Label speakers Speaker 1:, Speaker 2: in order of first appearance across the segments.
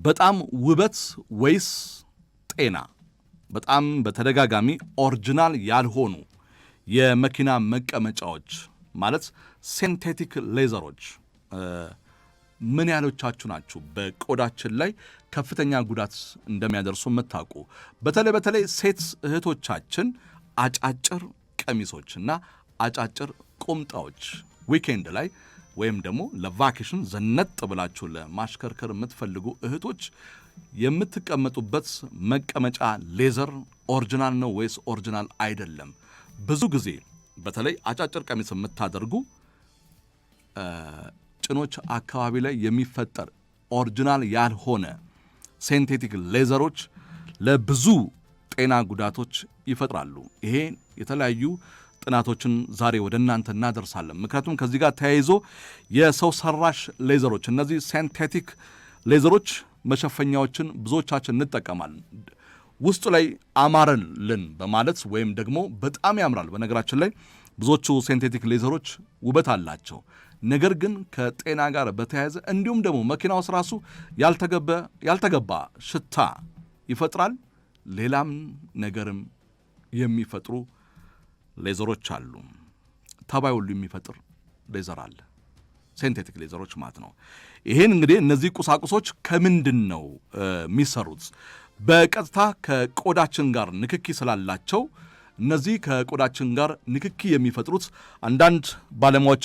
Speaker 1: በጣም ውበት ወይስ ጤና? በጣም በተደጋጋሚ ኦሪጂናል ያልሆኑ የመኪና መቀመጫዎች ማለት ሲንቴቲክ ሌዘሮች ምን ያህሎቻችሁ ናችሁ በቆዳችን ላይ ከፍተኛ ጉዳት እንደሚያደርሱ የምታውቁ? በተለይ ሴት እህቶቻችን አጫጭር ቀሚሶችና አጫጭር ቁምጣዎች ዊኬንድ ላይ ወይም ደግሞ ለቫኬሽን ዘነጥ ብላችሁ ለማሽከርከር የምትፈልጉ እህቶች የምትቀመጡበት መቀመጫ ሌዘር ኦሪጂናል ነው ወይስ ኦሪጂናል አይደለም? ብዙ ጊዜ በተለይ አጫጭር ቀሚስ የምታደርጉ ጭኖች አካባቢ ላይ የሚፈጠር ኦሪጂናል ያልሆነ ሲንቴቲክ ሌዘሮች ለብዙ ጤና ጉዳቶች ይፈጥራሉ። ይሄ የተለያዩ ጥናቶችን ዛሬ ወደ እናንተ እናደርሳለን። ምክንያቱም ከዚህ ጋር ተያይዞ የሰው ሰራሽ ሌዘሮች እነዚህ ሲንቴቲክ ሌዘሮች መሸፈኛዎችን ብዙዎቻችን እንጠቀማለን። ውስጡ ላይ አማረልን በማለት ወይም ደግሞ በጣም ያምራል። በነገራችን ላይ ብዙዎቹ ሲንቴቲክ ሌዘሮች ውበት አላቸው። ነገር ግን ከጤና ጋር በተያያዘ እንዲሁም ደግሞ መኪና ውስጥ ራሱ ያልተገባ ሽታ ይፈጥራል። ሌላም ነገርም የሚፈጥሩ ሌዘሮች አሉ። ተባይ ሁሉ የሚፈጥር ሌዘር አለ፣ ሲንቴቲክ ሌዘሮች ማለት ነው። ይሄን እንግዲህ እነዚህ ቁሳቁሶች ከምንድን ነው የሚሰሩት? በቀጥታ ከቆዳችን ጋር ንክኪ ስላላቸው እነዚህ ከቆዳችን ጋር ንክኪ የሚፈጥሩት አንዳንድ ባለሙያዎች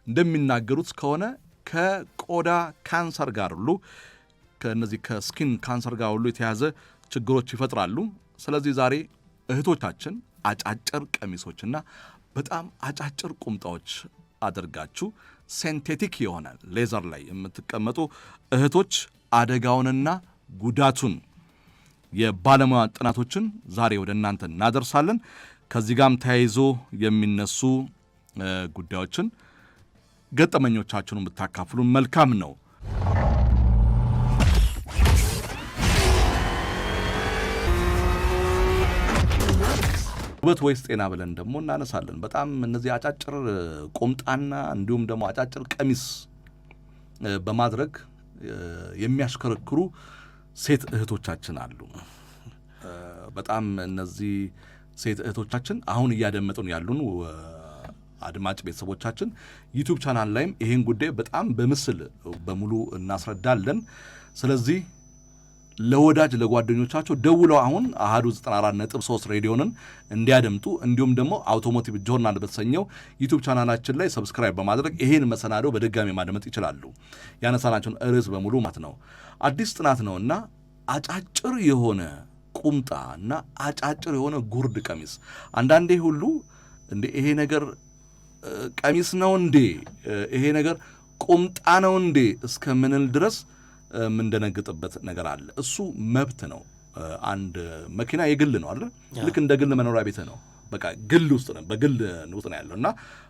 Speaker 1: እንደሚናገሩት ከሆነ ከቆዳ ካንሰር ጋር ሁሉ ከነዚህ ከስኪን ካንሰር ጋር ሁሉ የተያዘ ችግሮች ይፈጥራሉ። ስለዚህ ዛሬ እህቶቻችን አጫጭር ቀሚሶችና በጣም አጫጭር ቁምጣዎች አድርጋችሁ ሲንቴቲክ የሆነ ሌዘር ላይ የምትቀመጡ እህቶች አደጋውንና ጉዳቱን የባለሙያ ጥናቶችን ዛሬ ወደ እናንተ እናደርሳለን። ከዚህ ጋርም ተያይዞ የሚነሱ ጉዳዮችን ገጠመኞቻችሁን ብታካፍሉን መልካም ነው። ውበት ወይስ ጤና ብለን ደግሞ እናነሳለን። በጣም እነዚህ አጫጭር ቁምጣና እንዲሁም ደግሞ አጫጭር ቀሚስ በማድረግ የሚያሽከረክሩ ሴት እህቶቻችን አሉ። በጣም እነዚህ ሴት እህቶቻችን አሁን እያደመጡን ያሉን አድማጭ ቤተሰቦቻችን ዩቲዩብ ቻናል ላይም ይሄን ጉዳይ በጣም በምስል በሙሉ እናስረዳለን። ስለዚህ ለወዳጅ ለጓደኞቻቸው ደውለው አሁን አሃዱ 94.3 ሬዲዮንን እንዲያደምጡ እንዲሁም ደግሞ አውቶሞቲቭ ጆርናል በተሰኘው ዩቲዩብ ቻናላችን ላይ ሰብስክራይብ በማድረግ ይሄን መሰናዶ በድጋሚ ማድመጥ ይችላሉ። ያነሳናቸውን ርዕስ በሙሉ ማለት ነው። አዲስ ጥናት ነውና አጫጭር የሆነ ቁምጣ እና አጫጭር የሆነ ጉርድ ቀሚስ አንዳንዴ ሁሉ እንዴ ይሄ ነገር ቀሚስ ነው እንዴ ይሄ ነገር ቁምጣ ነው እንዴ እስከምንል ድረስ ምንደነግጥበት ነገር አለ። እሱ መብት ነው። አንድ መኪና የግል ነው አይደል? ልክ እንደ ግል መኖሪያ ቤት ነው። በቃ ግል ውስጥ ነው፣ በግል ውስጥ ነው ያለውና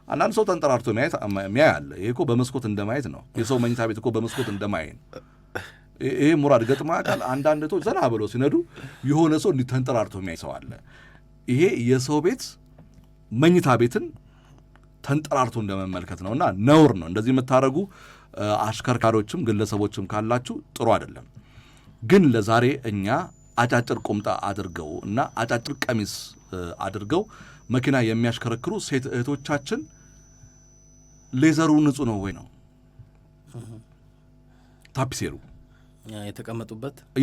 Speaker 1: አንዳንድ ሰው ተንጠራርቶ የሚያይ አለ። ይሄ እኮ በመስኮት እንደማየት ነው። የሰው መኝታ ቤት እኮ በመስኮት እንደማየት ነው። ይሄ ሙራድ ገጥማ ያውቃል። አንዳንድ ሰው ዘና ብለው ሲነዱ የሆነ ሰው እንዲህ ተንጠራርቶ የሚያይ ሰው አለ። ይሄ የሰው ቤት መኝታ ቤትን ተንጠራርቶ እንደመመልከት ነውና ነውር ነው። እንደዚህ የምታረጉ አሽከርካሪዎችም ግለሰቦችም ካላችሁ ጥሩ አይደለም። ግን ለዛሬ እኛ አጫጭር ቁምጣ አድርገው እና አጫጭር ቀሚስ አድርገው መኪና የሚያሽከረክሩ ሴት እህቶቻችን ሌዘሩ ንጹህ ነው ወይ ነው? ታፒሴሩ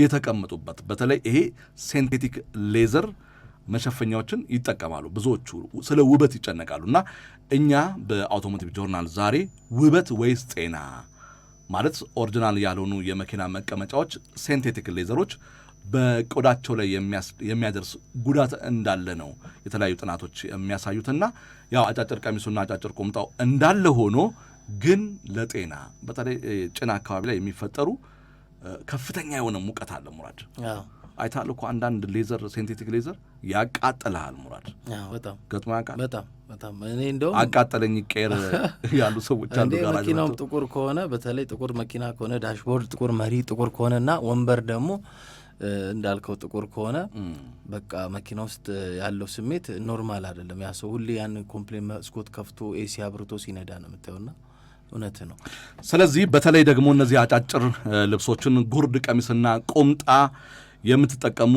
Speaker 1: የተቀመጡበት በተለይ ይሄ ሲንቴቲክ ሌዘር መሸፈኛዎችን ይጠቀማሉ። ብዙዎቹ ስለ ውበት ይጨነቃሉ። እና እኛ በአውቶሞቲቭ ጆርናል ዛሬ ውበት ወይስ ጤና ማለት ኦሪጂናል ያልሆኑ የመኪና መቀመጫዎች ሲንቴቲክ ሌዘሮች በቆዳቸው ላይ የሚያደርስ ጉዳት እንዳለ ነው የተለያዩ ጥናቶች የሚያሳዩትና ያው አጫጭር ቀሚሱና አጫጭር ቁምጣው እንዳለ ሆኖ ግን ለጤና በተለይ ጭና አካባቢ ላይ የሚፈጠሩ ከፍተኛ የሆነ ሙቀት አለ። ሙራድ አይታል እኮ አንዳንድ ሌዘር ሲንቴቲክ ሌዘር ያቃጥልሃል። ሙራድ
Speaker 2: በጣም
Speaker 1: ገጥሞ ያውቃል።
Speaker 2: በጣም እኔ እንደው
Speaker 1: አቃጠለኝ ቀር ያሉ ሰዎች አሉ። ጋር
Speaker 2: መኪናው ጥቁር ከሆነ በተለይ ጥቁር መኪና ከሆነ ዳሽቦርድ ጥቁር፣ መሪ ጥቁር ከሆነና ወንበር ደግሞ እንዳልከው ጥቁር ከሆነ በቃ መኪና ውስጥ ያለው ስሜት ኖርማል አይደለም። ያ ሰው ሁሌ ያን ኮምፕሌን መስኮት ከፍቶ ኤሲ አብርቶ ሲነዳ ነው የምታየውና እውነት ነው።
Speaker 1: ስለዚህ በተለይ ደግሞ እነዚህ አጫጭር ልብሶችን ጉርድ ቀሚስና ቁምጣ የምትጠቀሙ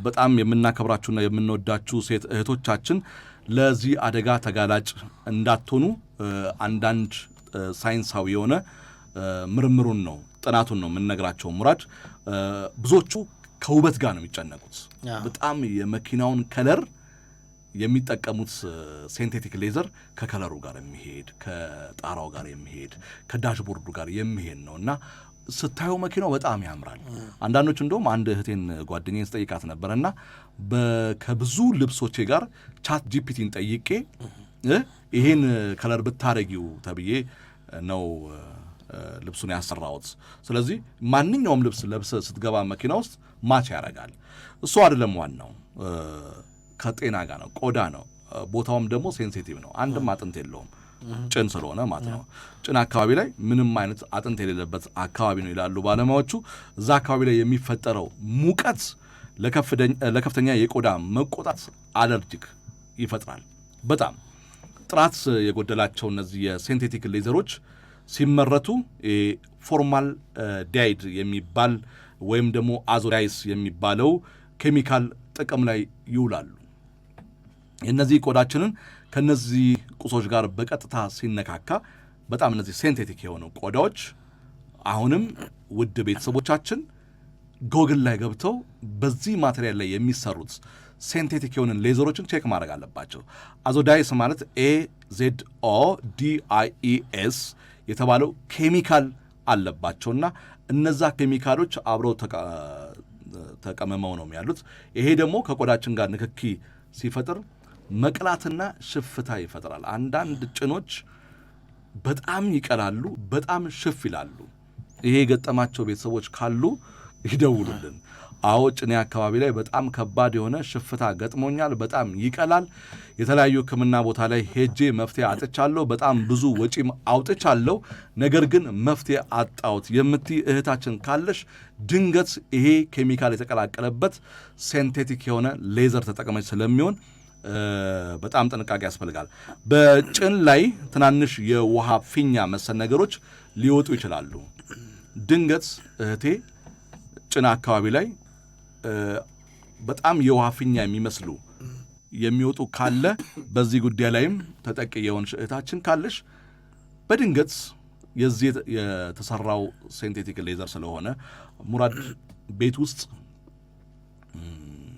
Speaker 1: በጣም የምናከብራችሁና የምንወዳችሁ ሴት እህቶቻችን ለዚህ አደጋ ተጋላጭ እንዳትሆኑ አንዳንድ ሳይንሳዊ የሆነ ምርምሩን ነው ጥናቱን ነው የምንነግራቸው። ሙራድ ብዙዎቹ ከውበት ጋር ነው የሚጨነቁት። በጣም የመኪናውን ከለር የሚጠቀሙት ሴንቴቲክ ሌዘር ከከለሩ ጋር የሚሄድ ከጣራው ጋር የሚሄድ ከዳሽቦርዱ ጋር የሚሄድ ነውና ስታየው መኪናው በጣም ያምራል። አንዳንዶች እንደውም አንድ እህቴን ጓደኛዬን ስጠይቃት ነበርና ከብዙ ልብሶቼ ጋር ቻት ጂፒቲን ጠይቄ ይሄን ከለር ብታረጊው ተብዬ ነው ልብሱን ያሰራሁት። ስለዚህ ማንኛውም ልብስ ለብሰህ ስትገባ መኪና ውስጥ ማች ያደርጋል። እሱ አይደለም ዋናው፣ ከጤና ጋር ነው፣ ቆዳ ነው። ቦታውም ደግሞ ሴንሲቲቭ ነው። አንድም አጥንት የለውም ጭን ስለሆነ ማለት ነው። ጭን አካባቢ ላይ ምንም አይነት አጥንት የሌለበት አካባቢ ነው ይላሉ ባለሙያዎቹ። እዛ አካባቢ ላይ የሚፈጠረው ሙቀት ለከፍተኛ የቆዳ መቆጣት አለርጂክ ይፈጥራል። በጣም ጥራት የጎደላቸው እነዚህ የሴንቴቲክ ሌዘሮች ሲመረቱ ፎርማል ዳይድ የሚባል ወይም ደግሞ አዞዳይስ የሚባለው ኬሚካል ጥቅም ላይ ይውላሉ። እነዚህ ቆዳችንን ከነዚህ ቁሶች ጋር በቀጥታ ሲነካካ በጣም እነዚህ ሴንቴቲክ የሆኑ ቆዳዎች አሁንም ውድ ቤተሰቦቻችን ጎግል ላይ ገብተው በዚህ ማቴሪያል ላይ የሚሰሩት ሴንቴቲክ የሆኑ ሌዘሮችን ቼክ ማድረግ አለባቸው። አዞዳይስ ማለት AZODIES የተባለው ኬሚካል አለባቸውና እነዛ ኬሚካሎች አብረው ተቀመመው ነው ያሉት። ይሄ ደግሞ ከቆዳችን ጋር ንክኪ ሲፈጥር መቅላትና ሽፍታ ይፈጥራል። አንዳንድ ጭኖች በጣም ይቀላሉ፣ በጣም ሽፍ ይላሉ። ይሄ የገጠማቸው ቤተሰቦች ካሉ ይደውሉልን። አዎ ጭኔ አካባቢ ላይ በጣም ከባድ የሆነ ሽፍታ ገጥሞኛል፣ በጣም ይቀላል። የተለያዩ ሕክምና ቦታ ላይ ሄጄ መፍትሄ አጥቻለሁ፣ በጣም ብዙ ወጪም አውጥቻለሁ፣ ነገር ግን መፍትሄ አጣሁት የምትይ እህታችን ካለሽ ድንገት ይሄ ኬሚካል የተቀላቀለበት ሴንቴቲክ የሆነ ሌዘር ተጠቀመች ስለሚሆን በጣም ጥንቃቄ ያስፈልጋል። በጭን ላይ ትናንሽ የውሃ ፊኛ መሰል ነገሮች ሊወጡ ይችላሉ። ድንገት እህቴ ጭና አካባቢ ላይ በጣም የውሃ ፊኛ የሚመስሉ የሚወጡ ካለ በዚህ ጉዳይ ላይም ተጠቂ የሆንሽ እህታችን ካለሽ በድንገት የዚህ የተሰራው ሴንቴቲክ ሌዘር ስለሆነ ሙራድ ቤት ውስጥ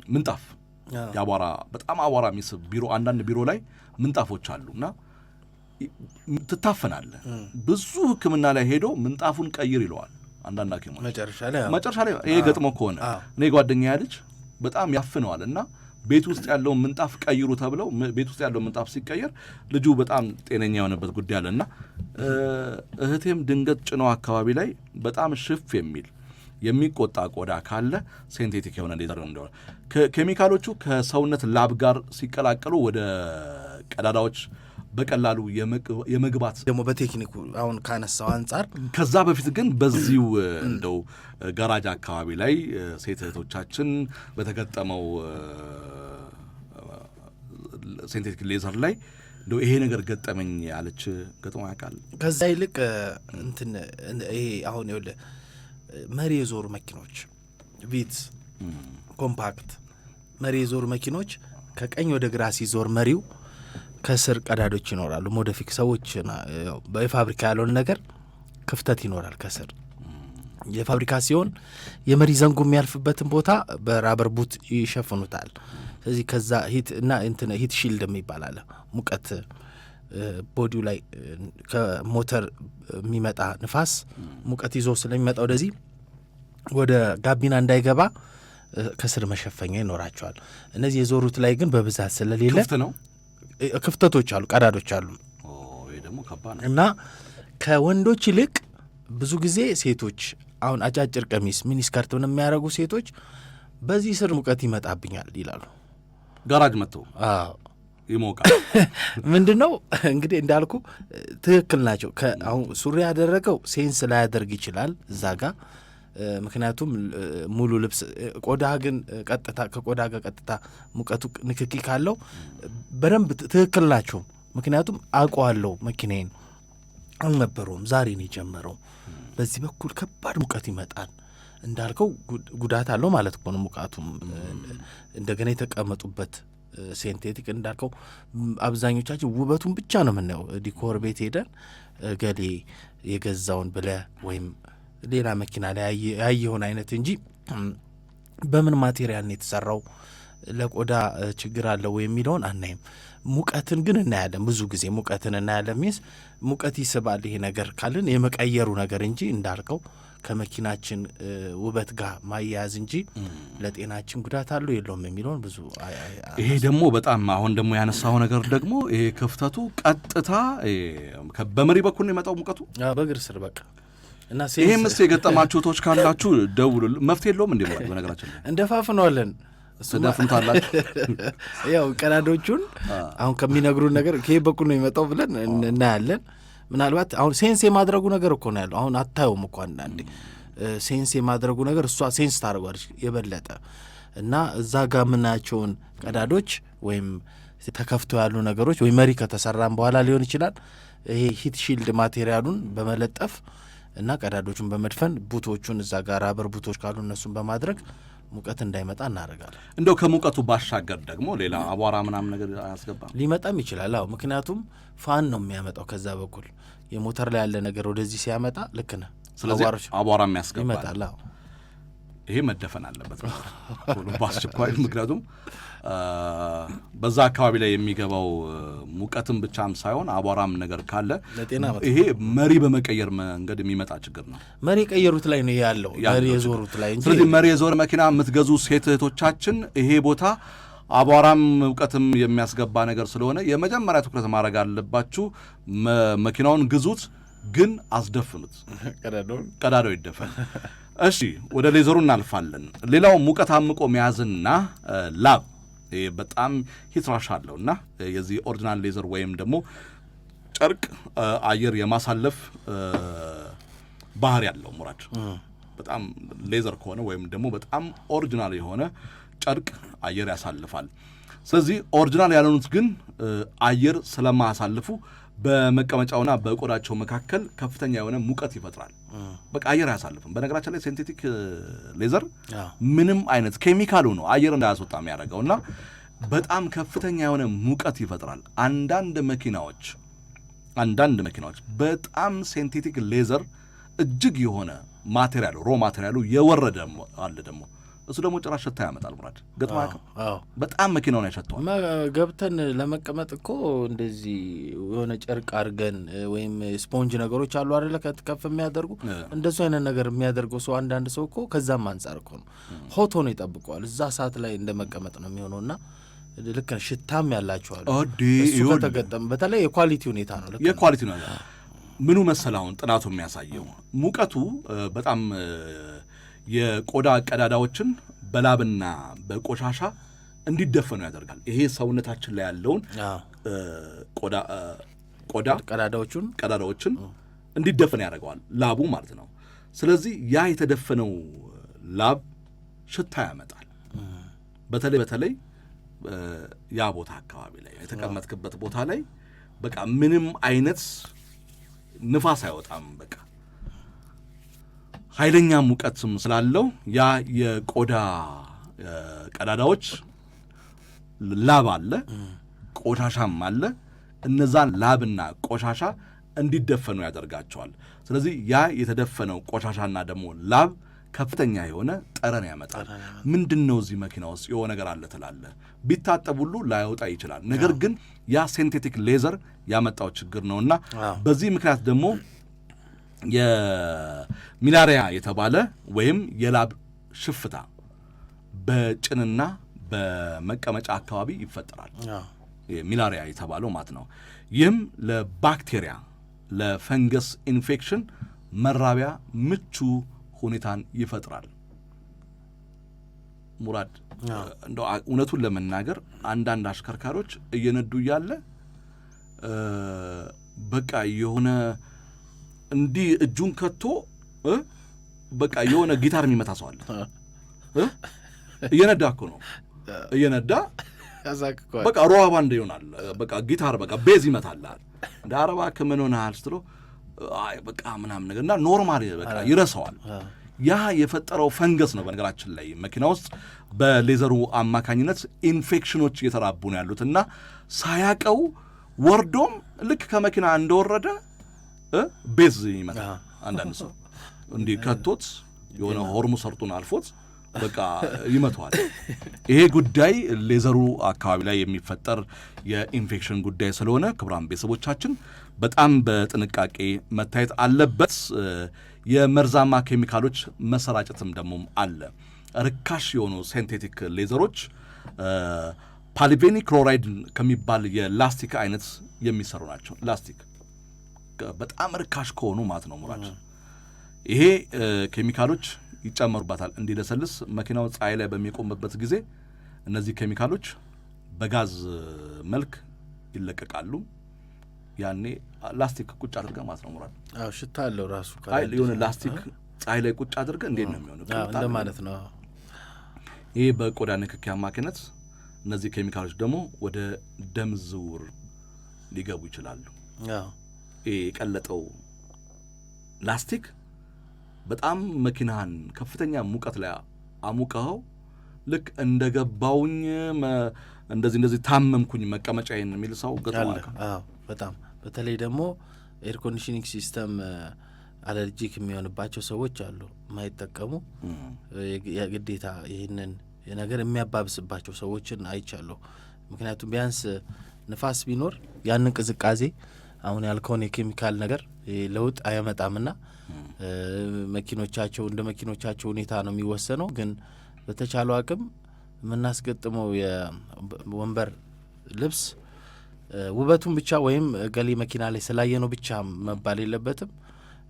Speaker 1: ምንጣፍ ያቧራ በጣም አቧራ የሚስብ ቢሮ አንዳንድ ቢሮ ላይ ምንጣፎች አሉና ትታፈናለህ። ብዙ ሕክምና ላይ ሄዶ ምንጣፉን ቀይር ይለዋል አንዳንድ ሐኪሞች መጨረሻ ላይ ይሄ ገጥሞ ከሆነ እኔ ጓደኛ ያለች በጣም ያፍነዋል እና ቤት ውስጥ ያለው ምንጣፍ ቀይሩ ተብለው ቤት ውስጥ ያለው ምንጣፍ ሲቀየር ልጁ በጣም ጤነኛ የሆነበት ጉዳይ አለና እህቴም ድንገት ጭኖ አካባቢ ላይ በጣም ሽፍ የሚል የሚቆጣ ቆዳ ካለ ሴንቴቲክ የሆነ ሌዘር እንደሆነ ኬሚካሎቹ ከሰውነት ላብ ጋር ሲቀላቀሉ ወደ ቀዳዳዎች በቀላሉ የመግባት
Speaker 2: ደግሞ በቴክኒኩ አሁን ካነሳው አንጻር
Speaker 1: ከዛ በፊት ግን በዚሁ እንደው ጋራጅ አካባቢ ላይ ሴት እህቶቻችን በተገጠመው ሴንቴቲክ ሌዘር ላይ እንደው ይሄ ነገር ገጠመኝ ያለች ገጥሞ ያውቃል።
Speaker 2: ከዛ ይልቅ እንትን ይሄ አሁን ይኸውልህ መሪ የዞሩ መኪኖች ቪትስ ኮምፓክት መሪ የዞሩ መኪኖች ከቀኝ ወደ ግራ ሲዞር መሪው ከስር ቀዳዶች ይኖራሉ። ሞዲፊክ ሰዎች በፋብሪካ ያለውን ነገር ክፍተት ይኖራል ከስር። የፋብሪካ ሲሆን የመሪ ዘንጉ የሚያልፍበትን ቦታ በራበር ቡት ይሸፍኑታል። ስለዚህ ከዛ ሂት እና እንትን ሂት ሺልድ የሚባል አለ። ሙቀት ቦዲው ላይ ከሞተር የሚመጣ ንፋስ ሙቀት ይዞ ስለሚመጣ ወደዚህ ወደ ጋቢና እንዳይገባ ከስር መሸፈኛ ይኖራቸዋል። እነዚህ የዞሩት ላይ ግን በብዛት ስለሌለ
Speaker 1: ክፍት ነው፣
Speaker 2: ክፍተቶች አሉ፣ ቀዳዶች አሉ።
Speaker 1: ይሄ ደግሞ ከባድ ነው
Speaker 2: እና ከወንዶች ይልቅ ብዙ ጊዜ ሴቶች አሁን አጫጭር ቀሚስ ሚኒስከርት ምን የሚያደርጉ ሴቶች በዚህ ስር ሙቀት ይመጣብኛል ይላሉ።
Speaker 1: ጋራጅ መጥተው ይሞቃል።
Speaker 2: ምንድነው እንግዲህ እንዳልኩ ትክክል ናቸው። አሁን ሱሪ ያደረገው ሴንስ ላያደርግ ይችላል እዛ ጋር ምክንያቱም ሙሉ ልብስ ቆዳ ግን ቀጥታ ከቆዳ ጋር ቀጥታ ሙቀቱ ንክኪ ካለው በደንብ ትክክል ናቸው። ምክንያቱም አውቀዋለሁ መኪናዬን አልነበረውም። ዛሬ ነው የጀመረው። በዚህ በኩል ከባድ ሙቀት ይመጣል። እንዳልከው ጉዳት አለው ማለት እኮ ነው። ሙቀቱም እንደገና የተቀመጡበት ሴንቴቲክ እንዳልከው አብዛኞቻችን ውበቱን ብቻ ነው የምናየው። ዲኮር ቤት ሄደን ገሌ የገዛውን ብለ ወይም ሌላ መኪና ላይ ያየውን አይነት እንጂ በምን ማቴሪያል ነው የተሰራው፣ ለቆዳ ችግር አለው የሚለውን አናይም። ሙቀትን ግን እናያለን። ብዙ ጊዜ ሙቀትን እናያለን። ሚስ ሙቀት ይስባል ይሄ ነገር ካልን የመቀየሩ ነገር እንጂ እንዳልከው ከመኪናችን ውበት ጋር ማያያዝ እንጂ ለጤናችን ጉዳት አለው የለውም የሚለውን ብዙ
Speaker 1: ይሄ ደግሞ በጣም አሁን ደግሞ ያነሳው ነገር ደግሞ ይሄ ክፍተቱ ቀጥታ በመሪ በኩል ነው የመጣው ሙቀቱ
Speaker 2: በእግር ስር በቃ እና
Speaker 1: ይሄም እስኪ የገጠማችሁ ቶች ካላችሁ ደውሉ። መፍትሄ የለውም እንዴ? በነገራችን ላይ
Speaker 2: እንደፋፍነዋለን
Speaker 1: ስደፍንታላችሁ
Speaker 2: ያው ቀዳዶቹን አሁን ከሚነግሩን ነገር ከይሄ በኩል ነው የመጣው ብለን እናያለን። ምናልባት አሁን ሴንስ የማድረጉ ነገር እኮ ነው ያለው። አሁን አታየውም እኮ አንዳንዴ ሴንስ የማድረጉ ነገር እሷ ሴንስ ታደርጓለች የበለጠ እና እዛ ጋር የምናያቸውን ቀዳዶች ወይም ተከፍቶ ያሉ ነገሮች ወይ መሪ ከተሰራም በኋላ ሊሆን ይችላል ይሄ ሂት ሺልድ ማቴሪያሉን በመለጠፍ እና ቀዳዶቹን በመድፈን ቡቶቹን እዛ ጋር ራበር ቡቶች ካሉ እነሱን በማድረግ ሙቀት እንዳይመጣ እናደርጋለን።
Speaker 1: እንደው ከሙቀቱ ባሻገር ደግሞ ሌላ አቧራ ምናምን ነገር አያስገባም?
Speaker 2: ሊመጣም ይችላል። አዎ ምክንያቱም ፋን ነው የሚያመጣው ከዛ በኩል የሞተር ላይ ያለ ነገር ወደዚህ ሲያመጣ ልክ ነህ።
Speaker 1: ስለዚህ አቧራም ያስገባል
Speaker 2: ይመጣል። አዎ
Speaker 1: ይሄ መደፈን አለበት ሁሉ በአስቸኳይ። ምክንያቱም በዛ አካባቢ ላይ የሚገባው ሙቀትም ብቻም ሳይሆን አቧራም ነገር ካለ ይሄ መሪ በመቀየር መንገድ የሚመጣ ችግር ነው።
Speaker 2: መሪ የቀየሩት ላይ ነው ያለው፣ መሪ የዞሩት ላይ እንጂ።
Speaker 1: ስለዚህ መሪ የዞረ መኪና የምትገዙ ሴት እህቶቻችን ይሄ ቦታ አቧራም እውቀትም የሚያስገባ ነገር ስለሆነ የመጀመሪያ ትኩረት ማድረግ አለባችሁ። መኪናውን ግዙት፣ ግን አስደፍኑት፣ ቀዳዳው ይደፈን። እሺ ወደ ሌዘሩ እናልፋለን። ሌላው ሙቀት አምቆ መያዝና ላብ በጣም ሂትራሽ አለውና የዚህ ኦሪጂናል ሌዘር ወይም ደግሞ ጨርቅ አየር የማሳለፍ ባህሪ ያለው ሙራድ በጣም ሌዘር ከሆነ ወይም ደግሞ በጣም ኦሪጂናል የሆነ ጨርቅ አየር ያሳልፋል። ስለዚህ ኦሪጂናል ያልሆኑት ግን አየር ስለማያሳልፉ በመቀመጫውና በቆዳቸው መካከል ከፍተኛ የሆነ ሙቀት ይፈጥራል። በቃ አየር አያሳልፍም። በነገራችን ላይ ሴንቴቲክ ሌዘር ምንም አይነት ኬሚካሉ ነው አየር እንዳያስወጣ የሚያደርገውና በጣም ከፍተኛ የሆነ ሙቀት ይፈጥራል። አንዳንድ መኪናዎች በጣም ሴንቴቲክ ሌዘር እጅግ የሆነ ማቴሪያሉ ሮ ማቴሪያሉ የወረደ አለ ደግሞ እሱ ደግሞ ጭራሽ ሽታ ያመጣል። ሙራድ ገጥማ በጣም መኪናውን ያሸተዋል።
Speaker 2: ገብተን ለመቀመጥ እኮ እንደዚህ የሆነ ጨርቅ አድርገን ወይም ስፖንጅ ነገሮች አሉ አይደለ ከፍ የሚያደርጉ እንደሱ አይነት ነገር የሚያደርገው ሰው አንዳንድ ሰው እኮ ከዛም አንጻር እኮ ነው ሆቶ ነው ይጠብቀዋል። እዛ ሰዓት ላይ እንደመቀመጥ ነው የሚሆነውና ልክ ሽታም ያላቸዋል። እሱ ከተገጠመ በተለይ የኳሊቲ ሁኔታ ነው። ልክ
Speaker 1: የኳሊቲ ነው። ምኑ መሰላውን ጥናቱ የሚያሳየው ሙቀቱ በጣም የቆዳ ቀዳዳዎችን በላብና በቆሻሻ እንዲደፈኑ ያደርጋል። ይሄ ሰውነታችን ላይ ያለውን ቆዳ ቀዳዳዎችን እንዲደፈን ያደርገዋል፣ ላቡ ማለት ነው። ስለዚህ ያ የተደፈነው ላብ ሽታ ያመጣል። በተለይ ያ ቦታ አካባቢ ላይ የተቀመጥክበት ቦታ ላይ በቃ ምንም አይነት ንፋስ አይወጣም። በቃ ኃይለኛ ሙቀትም ስላለው ያ የቆዳ ቀዳዳዎች ላብ አለ፣ ቆሻሻም አለ። እነዛን ላብና ቆሻሻ እንዲደፈኑ ያደርጋቸዋል። ስለዚህ ያ የተደፈነው ቆሻሻና ደግሞ ላብ ከፍተኛ የሆነ ጠረን ያመጣል። ምንድን ነው እዚህ መኪና ውስጥ የሆነ ነገር አለ ትላለህ። ቢታጠብ ሁሉ ላይወጣ ይችላል። ነገር ግን ያ ሴንቴቲክ ሌዘር ያመጣው ችግር ነውና በዚህ ምክንያት ደግሞ የሚላሪያ የተባለ ወይም የላብ ሽፍታ በጭንና በመቀመጫ አካባቢ ይፈጠራል። ሚላሪያ የተባለው ማለት ነው። ይህም ለባክቴሪያ ለፈንገስ ኢንፌክሽን መራቢያ ምቹ ሁኔታን ይፈጥራል። ሙራድ እንደው እውነቱን ለመናገር አንዳንድ አሽከርካሪዎች እየነዱ እያለ በቃ የሆነ እንዲህ እጁን ከቶ በቃ የሆነ ጊታር የሚመታ ሰው አለ። እየነዳ እኮ ነው እየነዳ በቃ ሮዋ ባንድ ይሆናል። በቃ ጊታር በቃ ቤዝ ይመታልሃል። እንደ አረባ ከምን ሆነሃል ስትለው አይ በቃ ምናምን ነገርና ኖርማል በቃ ይረሳዋል። ያ የፈጠረው ፈንገስ ነው። በነገራችን ላይ መኪና ውስጥ በሌዘሩ አማካኝነት ኢንፌክሽኖች እየተራቡ ነው ያሉትና ሳያቀው ወርዶም ልክ ከመኪና እንደወረደ ቤዝ ይመጣል። አንዳንድ ሰው እንዲህ ከቶት የሆነ ሆርሙ ሰርጡን አልፎት በቃ ይመተዋል። ይሄ ጉዳይ ሌዘሩ አካባቢ ላይ የሚፈጠር የኢንፌክሽን ጉዳይ ስለሆነ ክቡራን ቤተሰቦቻችን በጣም በጥንቃቄ መታየት አለበት። የመርዛማ ኬሚካሎች መሰራጨትም ደግሞ አለ። ርካሽ የሆኑ ሴንቴቲክ ሌዘሮች ፓሊቬኒ ክሎራይድ ከሚባል የላስቲክ አይነት የሚሰሩ ናቸው። ላስቲክ በጣም ርካሽ ከሆኑ ማለት ነው ሙራድ። ይሄ ኬሚካሎች ይጨመሩባታል እንዲለሰልስ። መኪናው ፀሐይ ላይ በሚቆምበት ጊዜ እነዚህ ኬሚካሎች በጋዝ መልክ ይለቀቃሉ። ያኔ ላስቲክ ቁጭ አድርገህ ማለት ነው ሙራድ።
Speaker 2: አዎ ሽታ አለው ራሱ።
Speaker 1: አይ የሆነ ላስቲክ ፀሐይ ላይ ቁጭ አድርገህ እንዴት ነው የሚሆነው?
Speaker 2: እንደ ማለት ነው።
Speaker 1: ይሄ በቆዳ ንክኪ አማካኝነት እነዚህ ኬሚካሎች ደግሞ ወደ ደም ዝውውር ሊገቡ ይችላሉ።
Speaker 2: አዎ
Speaker 1: ይሄ የቀለጠው ላስቲክ በጣም መኪናህን ከፍተኛ ሙቀት ላይ አሙቀኸው ልክ እንደገባውኝ እንደዚህ ታመምኩኝ መቀመጫዬን የሚል ሰው ገጥሟል።
Speaker 2: አዎ በጣም በተለይ ደግሞ ኤር ኮንዲሽኒንግ ሲስተም አለርጂክ የሚሆንባቸው ሰዎች አሉ፣ የማይጠቀሙ የግዴታ ይህንን ነገር የሚያባብስባቸው ሰዎችን አይቻለሁ። ምክንያቱም ቢያንስ ንፋስ ቢኖር ያንን ቅዝቃዜ አሁን ያልከውን የኬሚካል ነገር ለውጥ አያመጣምና መኪኖቻቸው እንደ መኪኖቻቸው ሁኔታ ነው የሚወሰነው። ግን በተቻለው አቅም የምናስገጥመው የወንበር ልብስ ውበቱን ብቻ ወይም ገሌ መኪና ላይ ስላየ ነው ብቻ መባል የለበትም።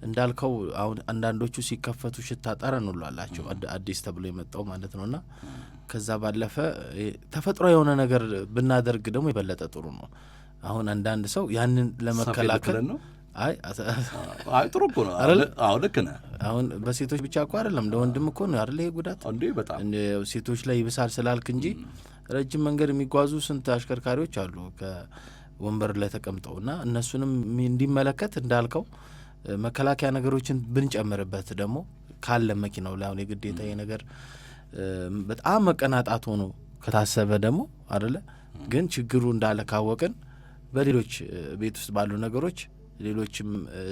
Speaker 2: እንዳልከው አሁን አንዳንዶቹ ሲከፈቱ ሽታ ጠረን ሁሉ አላቸው፣ አዲስ ተብሎ የመጣው ማለት ነውና ከዛ ባለፈ ተፈጥሮ የሆነ ነገር ብናደርግ ደግሞ የበለጠ ጥሩ ነው። አሁን አንዳንድ ሰው ያንን ለመከላከል ነው አይ ጥሩ እኮ ነው። አዎ ልክ ነህ። አሁን በሴቶች ብቻ እኮ አይደለም ለወንድም እኮ ነው አይደል ይሄ ጉዳት እንዴ? በጣም ሴቶች ላይ ይብሳል ስላልክ እንጂ ረጅም መንገድ የሚጓዙ ስንት አሽከርካሪዎች አሉ ከወንበር ላይ ተቀምጠውና እነሱንም እንዲመለከት እንዳልከው መከላከያ ነገሮችን ብንጨምርበት ደግሞ ካለ መኪናው ላይ አሁን የግዴታ ይሄ ነገር በጣም መቀናጣት ሆኖ ከታሰበ ደግሞ አይደለ ግን ችግሩ እንዳለ ካወቅን በሌሎች ቤት ውስጥ ባሉ ነገሮች ሌሎችም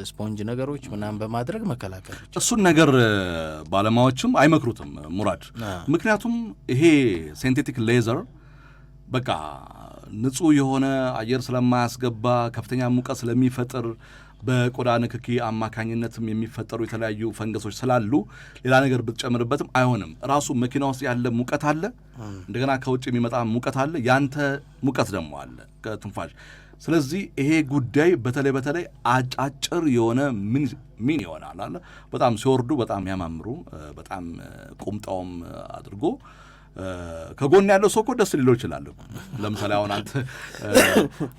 Speaker 2: ስፖንጅ ነገሮች ምናምን በማድረግ መከላከል
Speaker 1: እሱን ነገር ባለሙያዎችም አይመክሩትም ሙራድ። ምክንያቱም ይሄ ሴንቴቲክ ሌዘር በቃ ንጹህ የሆነ አየር ስለማያስገባ ከፍተኛ ሙቀት ስለሚፈጥር በቆዳ ንክኪ አማካኝነትም የሚፈጠሩ የተለያዩ ፈንገሶች ስላሉ ሌላ ነገር ብትጨምርበትም አይሆንም። ራሱ መኪና ውስጥ ያለ ሙቀት አለ፣ እንደገና ከውጭ የሚመጣ ሙቀት አለ፣ ያንተ ሙቀት ደግሞ አለ ከትንፋሽ። ስለዚህ ይሄ ጉዳይ በተለይ አጫጭር የሆነ ምን ይሆናል አለ በጣም ሲወርዱ በጣም ያማምሩ በጣም ቁምጣውም አድርጎ ከጎን ያለው ሰው እኮ ደስ ሊለው ይችላል። ለምሳሌ አሁን አንተ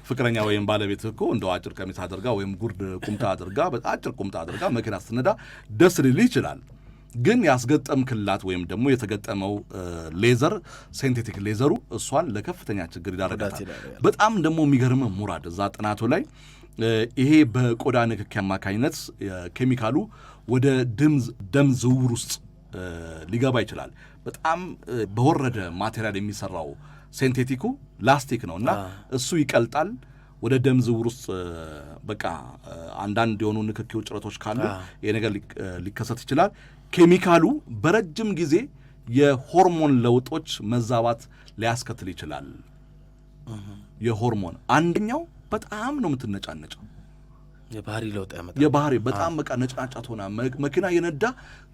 Speaker 1: ፍቅረኛ ወይም ባለቤት እኮ እንደው አጭር ቀሚስ አድርጋ ወይም ጉርድ ቁምጣ አድርጋ አጭር ቁምጣ አድርጋ መኪና ስትነዳ ደስ ሊል ይችላል። ግን ያስገጠምክላት ወይም ደግሞ የተገጠመው ሌዘር ሴንቴቲክ ሌዘሩ እሷን ለከፍተኛ ችግር ይዳረጋታል። በጣም ደግሞ የሚገርም ሙራድ እዛ ጥናቱ ላይ ይሄ በቆዳ ንክኪ አማካኝነት ኬሚካሉ ወደ ደም ዝውውር ውስጥ ሊገባ ይችላል። በጣም በወረደ ማቴሪያል የሚሰራው ሴንቴቲኩ ላስቲክ ነው እና እሱ ይቀልጣል ወደ ደም ዝውውር ውስጥ በቃ አንዳንድ የሆኑ ንክኪ ውጭረቶች ካሉ ይሄ ነገር ሊከሰት ይችላል። ኬሚካሉ በረጅም ጊዜ የሆርሞን ለውጦች መዛባት ሊያስከትል ይችላል። የሆርሞን አንደኛው በጣም ነው የምትነጫነጨው፣
Speaker 2: የባህሪ ለውጥ ያመጣል።
Speaker 1: የባህሪ በጣም በቃ ነጭናጫ ሆና መኪና የነዳ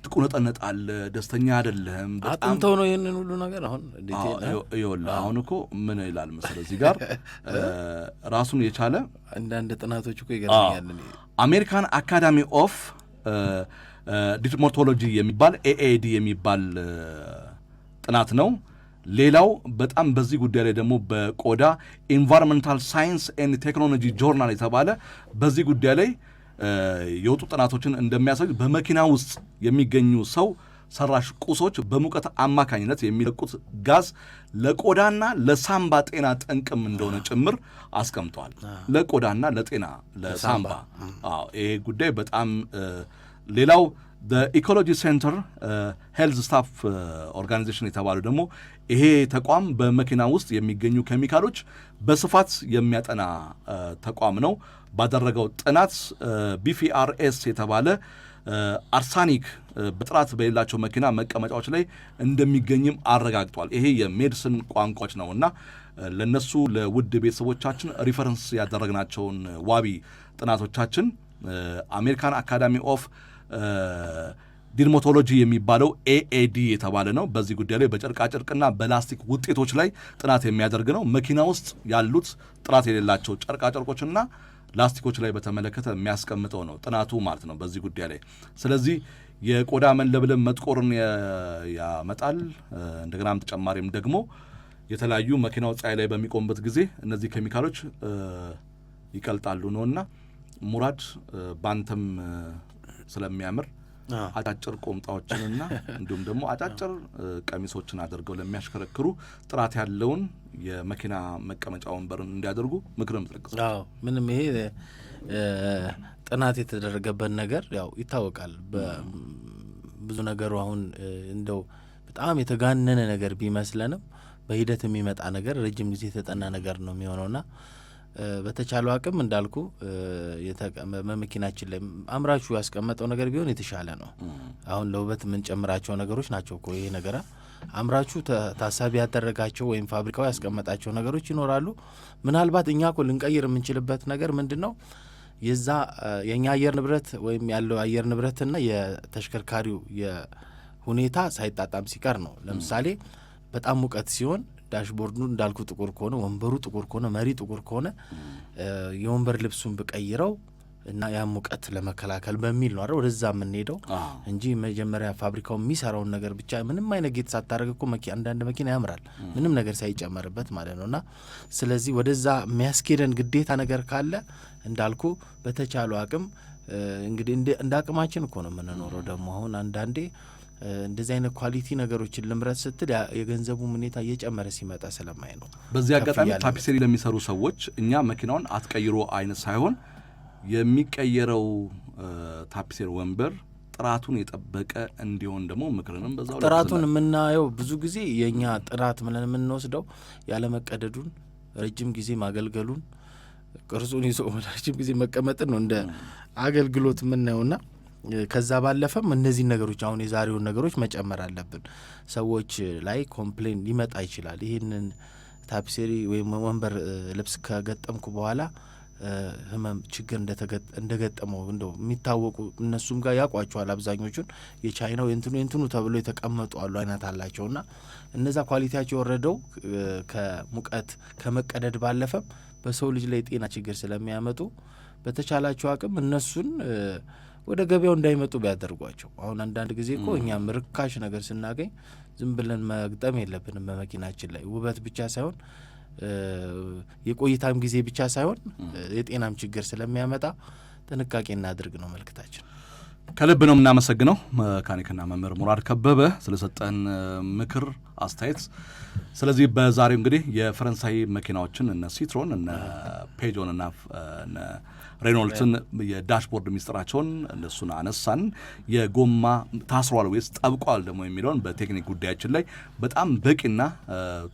Speaker 1: ትቁነጠነጣል፣ ደስተኛ አይደለም።
Speaker 2: በጣም ተው ነው ይሄንን ሁሉ ነገር አሁን
Speaker 1: ይኸውልህ አሁን እኮ ምን ይላል መሰለህ እዚህ ጋር ራሱን የቻለ
Speaker 2: አንዳንድ ጥናቶች እኮ ይገርምኛል።
Speaker 1: አሜሪካን አካዳሚ ኦፍ ዲርማቶሎጂ የሚባል ኤኤዲ የሚባል ጥናት ነው። ሌላው በጣም በዚህ ጉዳይ ላይ ደግሞ በቆዳ ኢንቫይሮንመንታል ሳይንስ ኤንድ ቴክኖሎጂ ጆርናል የተባለ በዚህ ጉዳይ ላይ የወጡ ጥናቶችን እንደሚያሳዩ በመኪና ውስጥ የሚገኙ ሰው ሰራሽ ቁሶች በሙቀት አማካኝነት የሚለቁት ጋዝ ለቆዳና ለሳምባ ጤና ጠንቅም እንደሆነ ጭምር አስቀምጠዋል። ለቆዳና ለጤና ለሳምባ ይሄ ጉዳይ በጣም ሌላው ኢኮሎጂ ሴንተር ሄልዝ ስታፍ ኦርጋናይዜሽን የተባሉ ደግሞ ይሄ ተቋም በመኪና ውስጥ የሚገኙ ኬሚካሎች በስፋት የሚያጠና ተቋም ነው። ባደረገው ጥናት ቢፒአርኤስ የተባለ አርሳኒክ በጥራት በሌላቸው መኪና መቀመጫዎች ላይ እንደሚገኝም አረጋግጧል። ይሄ የሜዲሲን ቋንቋዎች ነውና ለነሱ ለውድ ቤተሰቦቻችን ሪፈረንስ ያደረግናቸውን ዋቢ ጥናቶቻችን አሜሪካን አካዳሚ ኦፍ ዲርማቶሎጂ የሚባለው ኤኤዲ የተባለ ነው። በዚህ ጉዳይ ላይ በጨርቃጨርቅና በላስቲክ ውጤቶች ላይ ጥናት የሚያደርግ ነው። መኪና ውስጥ ያሉት ጥራት የሌላቸው ጨርቃጨርቆችና ላስቲኮች ላይ በተመለከተ የሚያስቀምጠው ነው ጥናቱ ማለት ነው በዚህ ጉዳይ ላይ። ስለዚህ የቆዳ መለብለም መጥቆርን ያመጣል። እንደገናም ተጨማሪም ደግሞ የተለያዩ መኪናው ፀሐይ ላይ በሚቆምበት ጊዜ እነዚህ ኬሚካሎች ይቀልጣሉ ነውና ሙራድ ባንተም ስለሚያምር አጫጭር ቁምጣዎችንና እንዲሁም ደግሞ አጫጭር ቀሚሶችን አድርገው ለሚያሽከረክሩ ጥራት ያለውን የመኪና መቀመጫ ወንበርን እንዲያደርጉ ምክርም ተለግሷል።
Speaker 2: አዎ ምንም ይሄ ጥናት የተደረገበት ነገር ያው ይታወቃል። ብዙ ነገሩ አሁን እንደው በጣም የተጋነነ ነገር ቢመስለንም በሂደት የሚመጣ ነገር ረጅም ጊዜ የተጠና ነገር ነው የሚሆነውና በተቻለው አቅም እንዳልኩ በመኪናችን ላይ አምራቹ ያስቀመጠው ነገር ቢሆን የተሻለ ነው። አሁን ለውበት የምንጨምራቸው ነገሮች ናቸው እኮ ይሄ ነገር አምራቹ ታሳቢ ያደረጋቸው ወይም ፋብሪካው ያስቀመጣቸው ነገሮች ይኖራሉ። ምናልባት እኛ እኮ ልንቀይር የምንችልበት ነገር ምንድን ነው? የዛ የእኛ አየር ንብረት ወይም ያለው አየር ንብረትና የተሽከርካሪው የሁኔታ ሳይጣጣም ሲቀር ነው። ለምሳሌ በጣም ሙቀት ሲሆን ዳሽቦርዱ እንዳልኩ ጥቁር ከሆነ ወንበሩ ጥቁር ከሆነ መሪ ጥቁር ከሆነ የወንበር ልብሱን ብቀይረው እና ያ ሙቀት ለመከላከል በሚል ነው አይደል ወደዛ የምንሄደው እንጂ መጀመሪያ ፋብሪካው የሚሰራውን ነገር ብቻ ምንም አይነት ጌጥ ሳታደርግ እኮ አንዳንድ መኪና ያምራል ምንም ነገር ሳይጨመርበት ማለት ነውና ስለዚህ ወደዛ የሚያስኬደን ግዴታ ነገር ካለ እንዳልኩ በተቻለው አቅም እንግዲህ እንደ አቅማችን እኮ ነው የምንኖረው። ደግሞ አሁን አንዳንዴ እንደዚህ አይነት ኳሊቲ ነገሮችን ልምረት ስትል የገንዘቡ ሁኔታ እየጨመረ ሲመጣ ስለማይ ነው።
Speaker 1: በዚህ አጋጣሚ ታፒሴሪ ለሚሰሩ ሰዎች እኛ መኪናውን አትቀይሩ አይነት ሳይሆን የሚቀየረው ታፒሴሪ ወንበር ጥራቱን የጠበቀ እንዲሆን ደግሞ ምክርንም በዛው
Speaker 2: ጥራቱን የምናየው ብዙ ጊዜ የኛ ጥራት ብለን የምንወስደው ያለመቀደዱን ረጅም ጊዜ ማገልገሉን ቅርጹን ይዞ ረጅም ጊዜ መቀመጥን ነው እንደ አገልግሎት የምናየውና ከዛ ባለፈም እነዚህ ነገሮች አሁን የዛሬውን ነገሮች መጨመር አለብን። ሰዎች ላይ ኮምፕሌን ሊመጣ ይችላል። ይህንን ታፒሴሪ ወይም ወንበር ልብስ ከገጠምኩ በኋላ ህመም ችግር እንደገጠመው እንደው የሚታወቁ እነሱም ጋር ያውቋቸዋል። አብዛኞቹን የቻይናው የእንትኑ ተብሎ የተቀመጡ አሉ አይነት አላቸውና እነዛ ኳሊቲያቸው የወረደው ከሙቀት ከመቀደድ ባለፈም በሰው ልጅ ላይ ጤና ችግር ስለሚያመጡ በተቻላቸው አቅም እነሱን ወደ ገበያው እንዳይመጡ ቢያደርጓቸው። አሁን አንዳንድ ጊዜ እኮ እኛም ርካሽ ነገር ስናገኝ ዝም ብለን መግጠም የለብንም በመኪናችን ላይ ውበት ብቻ ሳይሆን የቆይታም ጊዜ ብቻ ሳይሆን የጤናም ችግር ስለሚያመጣ ጥንቃቄ እናድርግ ነው መልእክታችን።
Speaker 1: ከልብ ነው የምናመሰግነው መካኒክና መምህር ሙራድ ከበበ ስለሰጠን ምክር አስተያየት። ስለዚህ በዛሬው እንግዲህ የፈረንሳይ መኪናዎችን እነ ሲትሮን እነ ፔጆን እና እነ ሬኖልትን የዳሽቦርድ ሚስጥራቸውን እነሱን አነሳን። የጎማ ታስሯል ወይስ ጠብቋል ደግሞ የሚለውን በቴክኒክ ጉዳያችን ላይ በጣም በቂና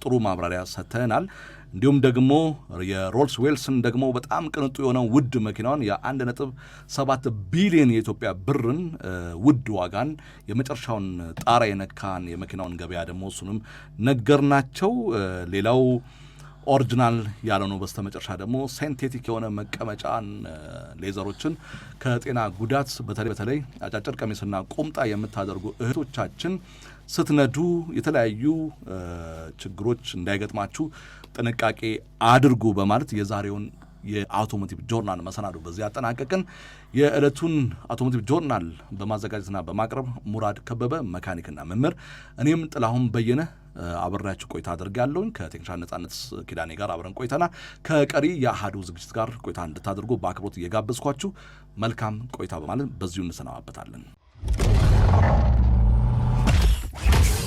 Speaker 1: ጥሩ ማብራሪያ ሰጥተናል። እንዲሁም ደግሞ የሮልስ ዌልስን ደግሞ በጣም ቅንጡ የሆነው ውድ መኪናውን የ1.7 ቢሊዮን የኢትዮጵያ ብርን ውድ ዋጋን የመጨረሻውን ጣራ የነካን የመኪናውን ገበያ ደግሞ እሱንም ነገርናቸው። ሌላው ኦሪጂናል ያለው ነው። በስተመጨረሻ ደግሞ ሴንቴቲክ የሆነ መቀመጫን ሌዘሮችን ከጤና ጉዳት በተለይ አጫጭር ቀሚስና ቁምጣ የምታደርጉ እህቶቻችን ስትነዱ የተለያዩ ችግሮች እንዳይገጥማችሁ ጥንቃቄ አድርጉ በማለት የዛሬውን የአውቶሞቲቭ ጆርናል መሰናዶ በዚህ ያጠናቀቅን። የዕለቱን አውቶሞቲቭ ጆርናል በማዘጋጀትና በማቅረብ ሙራድ ከበበ መካኒክና መምህር፣ እኔም ጥላሁን በየነ አብሬያችሁ ቆይታ አድርጋለሁ። ከቴክኒሻን ነጻነት ኪዳኔ ጋር አብረን ቆይተና ከቀሪ የአሃዱ ዝግጅት ጋር ቆይታ እንድታደርጉ በአክብሮት እየጋበዝኳችሁ መልካም ቆይታ በማለት በዚሁ እንሰናባበታለን። ነው።